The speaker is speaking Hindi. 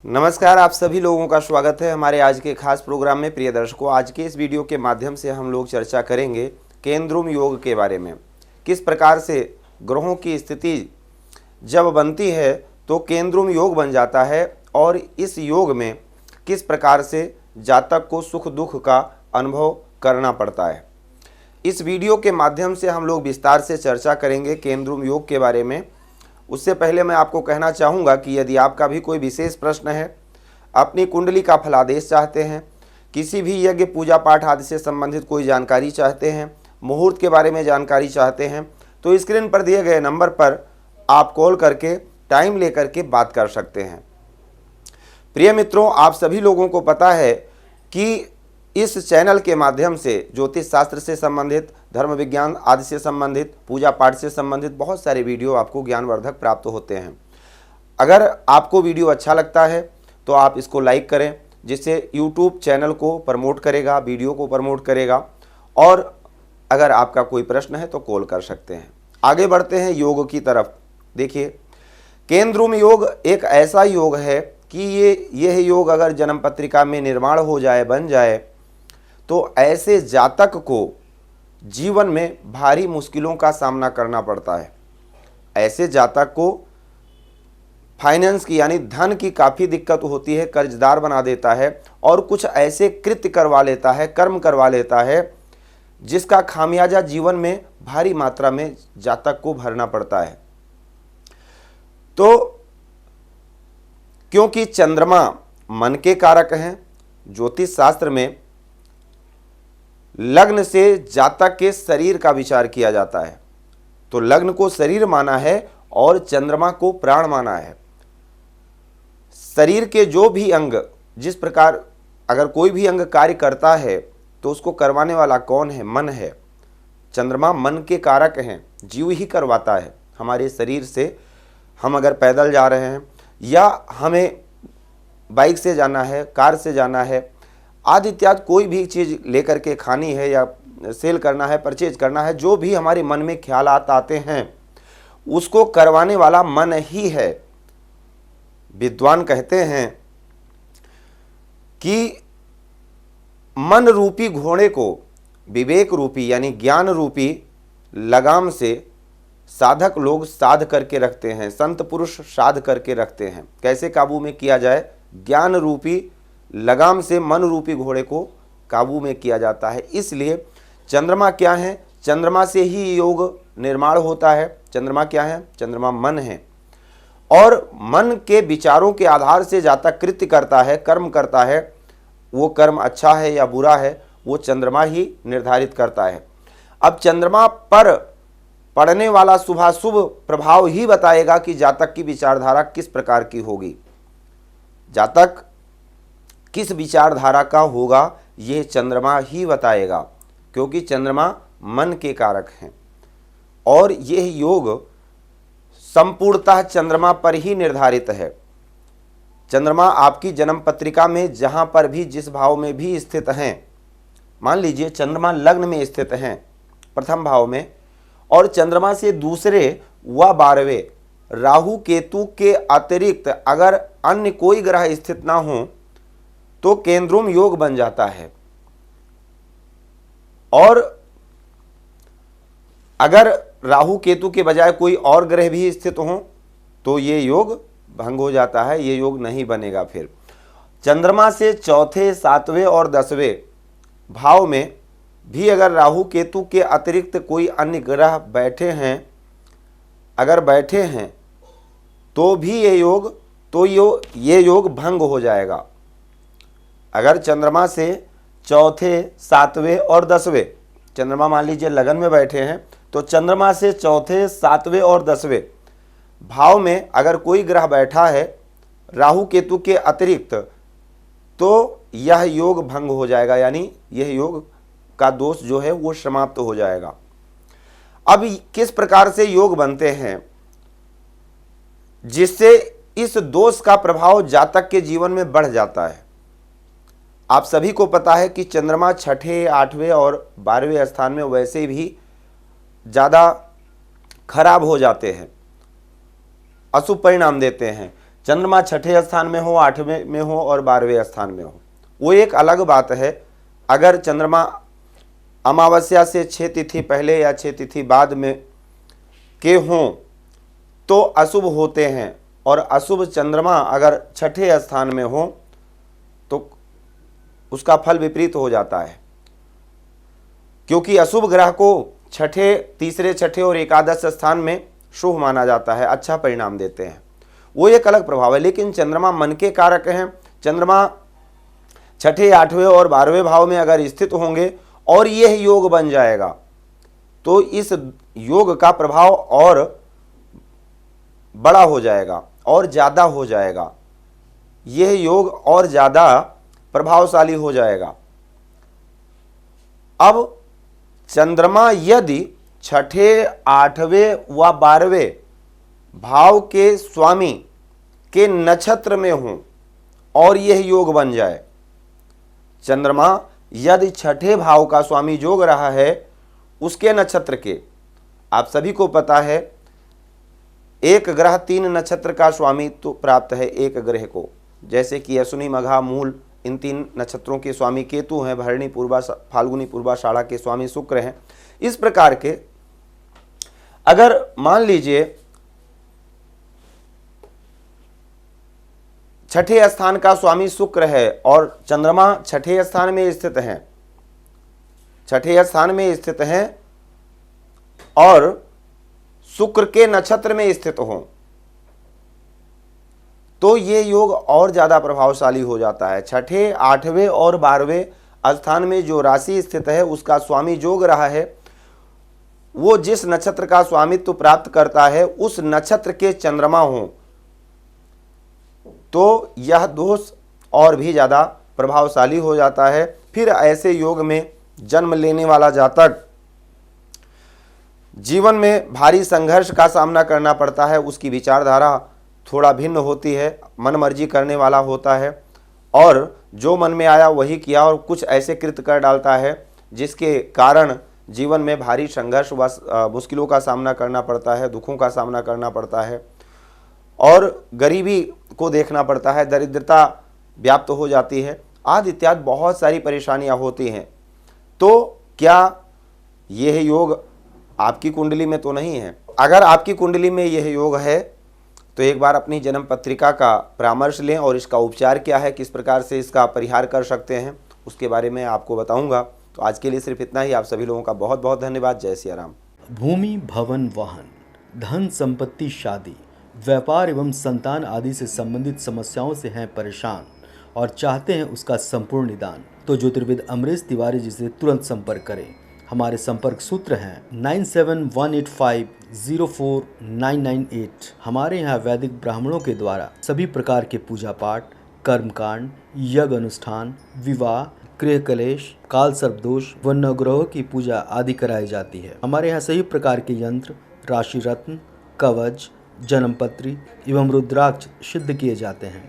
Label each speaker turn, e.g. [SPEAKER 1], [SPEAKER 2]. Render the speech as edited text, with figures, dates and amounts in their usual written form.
[SPEAKER 1] नमस्कार, आप सभी लोगों का स्वागत है हमारे आज के खास प्रोग्राम में। प्रिय दर्शकों, आज के इस वीडियो के माध्यम से हम लोग चर्चा करेंगे केंद्रुम योग के बारे में। किस प्रकार से ग्रहों की स्थिति जब बनती है तो केंद्रुम योग बन जाता है और इस योग में किस प्रकार से जातक को सुख दुख का अनुभव करना पड़ता है। इस वीडियो के माध्यम से हम लोग विस्तार से चर्चा करेंगे केंद्रुम योग के बारे में। उससे पहले मैं आपको कहना चाहूँगा कि यदि आपका भी कोई विशेष प्रश्न है, अपनी कुंडली का फलादेश चाहते हैं, किसी भी यज्ञ पूजा पाठ आदि से संबंधित कोई जानकारी चाहते हैं, मुहूर्त के बारे में जानकारी चाहते हैं, तो स्क्रीन पर दिए गए नंबर पर आप कॉल करके टाइम लेकर के बात कर सकते हैं। प्रिय मित्रों, आप सभी लोगों को पता है कि इस चैनल के माध्यम से ज्योतिष शास्त्र से संबंधित, धर्म विज्ञान आदि से संबंधित, पूजा पाठ से संबंधित बहुत सारे वीडियो आपको ज्ञानवर्धक प्राप्त होते हैं। अगर आपको वीडियो अच्छा लगता है तो आप इसको लाइक करें, जिससे यूट्यूब चैनल को प्रमोट करेगा, वीडियो को प्रमोट करेगा। और अगर आपका कोई प्रश्न है तो कॉल कर सकते हैं। आगे बढ़ते हैं योग की तरफ। देखिए, केंद्रुम योग एक ऐसा योग है कि यह योग अगर जन्म पत्रिका में निर्माण हो जाए, बन जाए, तो ऐसे जातक को जीवन में भारी मुश्किलों का सामना करना पड़ता है। ऐसे जातक को फाइनेंस की यानी धन की काफ़ी दिक्कत होती है, कर्जदार बना देता है और कुछ ऐसे कृत्य करवा लेता है, कर्म करवा लेता है, जिसका खामियाजा जीवन में भारी मात्रा में जातक को भरना पड़ता है। तो क्योंकि चंद्रमा मन के कारक हैं, ज्योतिष शास्त्र में लग्न से जातक के शरीर का विचार किया जाता है। तो लग्न को शरीर माना है और चंद्रमा को प्राण माना है। शरीर के जो भी अंग, जिस प्रकार अगर कोई भी अंग कार्य करता है तो उसको करवाने वाला कौन है? मन है। चंद्रमा मन के कारक हैं, जीव ही करवाता है। हमारे शरीर से हम अगर पैदल जा रहे हैं या हमें बाइक से जाना है, कार से जाना है आदि इत्यादि, कोई भी चीज़ लेकर के खानी है या सेल करना है, परचेज करना है, जो भी हमारे मन में ख्यालात आते हैं उसको करवाने वाला मन ही है। विद्वान कहते हैं कि मन रूपी घोड़े को विवेक रूपी यानी ज्ञान रूपी लगाम से साधक लोग साध करके रखते हैं, संत पुरुष साध करके रखते हैं। कैसे काबू में किया जाए? ज्ञान रूपी लगाम से मन रूपी घोड़े को काबू में किया जाता है। इसलिए चंद्रमा क्या है? चंद्रमा से ही योग निर्माण होता है। चंद्रमा क्या है? चंद्रमा मन है और मन के विचारों के आधार से जातक कृत्य करता है, कर्म करता है। वो कर्म अच्छा है या बुरा है, वो चंद्रमा ही निर्धारित करता है। अब चंद्रमा पर पड़ने वाला शुभाशुभ प्रभाव ही बताएगा कि जातक की विचारधारा किस प्रकार की होगी, जातक किस विचारधारा का होगा, ये चंद्रमा ही बताएगा। क्योंकि चंद्रमा मन के कारक हैं और यह योग संपूर्णतः चंद्रमा पर ही निर्धारित है। चंद्रमा आपकी जन्म पत्रिका में जहां पर भी, जिस भाव में भी स्थित हैं, मान लीजिए चंद्रमा लग्न में स्थित हैं प्रथम भाव में, और चंद्रमा से दूसरे व 12वें राहु केतु के अतिरिक्त अगर अन्य कोई ग्रह स्थित ना हो तो केंद्रुम योग बन जाता है। और अगर राहु केतु के बजाय कोई और ग्रह भी स्थित हो तो ये योग भंग हो जाता है, ये योग नहीं बनेगा। फिर चंद्रमा से चौथे, 7वें और 10वें भाव में भी अगर राहु केतु के अतिरिक्त कोई अन्य ग्रह बैठे हैं, अगर बैठे हैं तो भी ये योग भंग हो जाएगा। अगर चंद्रमा से चौथे, 7वें और 10वें, चंद्रमा मान लीजिए लगन में बैठे हैं, तो चंद्रमा से चौथे, 7वें और 10वें भाव में अगर कोई ग्रह बैठा है राहु केतु के अतिरिक्त, तो यह योग भंग हो जाएगा, यानी यह योग का दोष जो है वो समाप्त हो जाएगा। अब किस प्रकार से योग बनते हैं जिससे इस दोष का प्रभाव जातक के जीवन में बढ़ जाता है? आप सभी को पता है कि चंद्रमा 6ठे, 8वें और 12वें स्थान में वैसे भी ज़्यादा खराब हो जाते हैं, अशुभ परिणाम देते हैं। चंद्रमा छठे स्थान में हो, 8वें में हो और 12वें स्थान में हो, वो एक अलग बात है। अगर चंद्रमा अमावस्या से 6 तिथि पहले या 6 तिथि बाद में के हों तो अशुभ होते हैं, और अशुभ चंद्रमा अगर छठे स्थान में हो तो उसका फल विपरीत हो जाता है, क्योंकि अशुभ ग्रह को छठे, तीसरे, छठे और एकादश स्थान में शुभ माना जाता है, अच्छा परिणाम देते हैं, वो एक अलग प्रभाव है। लेकिन चंद्रमा मन के कारक हैं। चंद्रमा छठे, 8वें और 12वें भाव में अगर स्थित होंगे और यह योग बन जाएगा तो इस योग का प्रभाव और बड़ा हो जाएगा और ज़्यादा हो जाएगा, यह योग और ज़्यादा प्रभावशाली हो जाएगा। अब चंद्रमा यदि छठे, 8वें व 12वें भाव के स्वामी के नक्षत्र में हों और यह योग बन जाए, चंद्रमा यदि छठे भाव का स्वामी जोग रहा है उसके नक्षत्र के, आप सभी को पता है एक ग्रह 3 नक्षत्र का स्वामी तो प्राप्त है एक ग्रह को, जैसे कि अश्विनी, मघा, मूल, इन 3 नक्षत्रों के स्वामी केतु हैं, भरणी, पूर्वा, फाल्गुनी, पूर्वाषाढ़ा के स्वामी शुक्र हैं। इस प्रकार के अगर मान लीजिए छठे स्थान का स्वामी शुक्र है और चंद्रमा छठे स्थान में स्थित हैं, छठे स्थान में स्थित हैं और शुक्र के नक्षत्र में स्थित हों तो ये योग और ज्यादा प्रभावशाली हो जाता है। छठे, 8वें और 12वें स्थान में जो राशि स्थित है उसका स्वामी जोग रहा है, वो जिस नक्षत्र का स्वामित्व प्राप्त करता है उस नक्षत्र के चंद्रमा हों तो यह दोष और भी ज़्यादा प्रभावशाली हो जाता है। फिर ऐसे योग में जन्म लेने वाला जातक जीवन में भारी संघर्ष का सामना करना पड़ता है, उसकी विचारधारा थोड़ा भिन्न होती है, मन मर्जी करने वाला होता है और जो मन में आया वही किया और कुछ ऐसे कृत्य कर डालता है जिसके कारण जीवन में भारी संघर्ष व मुश्किलों का सामना करना पड़ता है, दुखों का सामना करना पड़ता है और गरीबी को देखना पड़ता है, दरिद्रता व्याप्त हो जाती है, आदि इत्यादि बहुत सारी परेशानियां होती हैं। तो क्या यह योग आपकी कुंडली में तो नहीं है? अगर आपकी कुंडली में यह योग है तो एक बार अपनी जन्म पत्रिका का परामर्श लें और इसका उपचार क्या है, किस प्रकार से इसका परिहार कर सकते हैं, उसके बारे में आपको बताऊंगा। तो आज के लिए सिर्फ इतना ही। आप सभी लोगों का बहुत बहुत धन्यवाद। जय सिया राम।
[SPEAKER 2] भूमि, भवन, वाहन, धन संपत्ति, शादी, व्यापार एवं संतान आदि से संबंधित समस्याओं से हैं परेशान और चाहते हैं उसका संपूर्ण निदान, तो ज्योतिर्विद अमरीश तिवारी जी से तुरंत संपर्क करें। हमारे संपर्क सूत्र हैं 9718504998। हमारे यहाँ वैदिक ब्राह्मणों के द्वारा सभी प्रकार के पूजा पाठ, कर्मकांड, यज्ञ अनुष्ठान, विवाह, गृह कलेश, काल सर्प दोष व नवग्रहों की पूजा आदि कराई जाती है। हमारे यहाँ सभी प्रकार के यंत्र, राशि रत्न, कवच, जन्मपत्री एवं रुद्राक्ष सिद्ध किए जाते हैं।